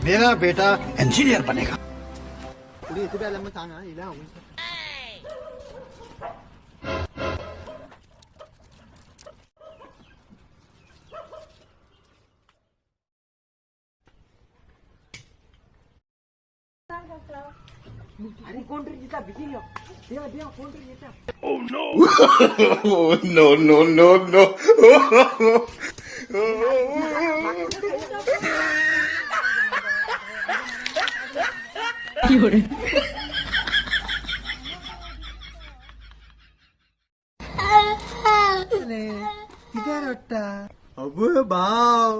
मेरा बेटा इंजीनियर बनेगा. उडी इथे आला मग सांग हा हिला आवडून. अरे कोण तरी जिता बिजी लो देवा देवा कोण तरी येता. Oh no no no no. किती वाटता अबो भाव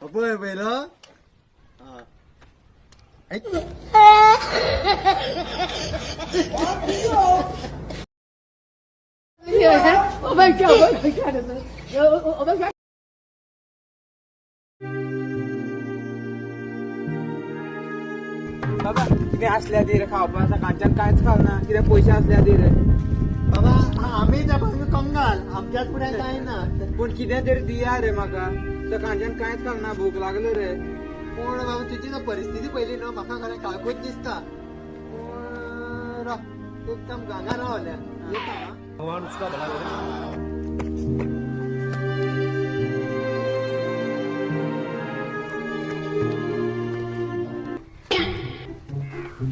अबो पहिलं बाबा किती असल्या दे रे खावपा सकाळच्यान कांयच खावना कितें पयशे असल्या दे रे बाबा आम्ही कंगाल आमच्यात पुढे काय ना पूण कितें तरी दिया रे म्हाका सकाळच्यान कांयच खावना भूक लागली रे पूण बाबा तुझी जर परिस्थिती पहिली न्हू म्हाका खरें काळकूच दिसता पूण एक काम गांगा रावल्या येता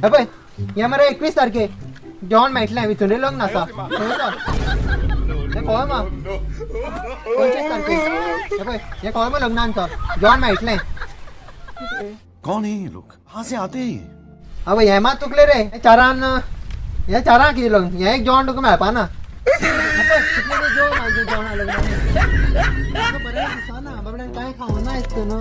हे पळय हे मरे 21 तारखे जेवण मेळटलें विचून लग्न आसा हे कळ्ळें मा 25 तारखे हे पळय हे कळ्ळें मा लग्नांचो जेवण मेळटलें. कौन है ये लोग? कहाँ से आते हैं ये? अबे हे मात चुकले रे हे चारांक कितें लग्न हे एक जेवण तुका मेळपा ना. बरें दिसना बाबड्यान कांय खावना न्हू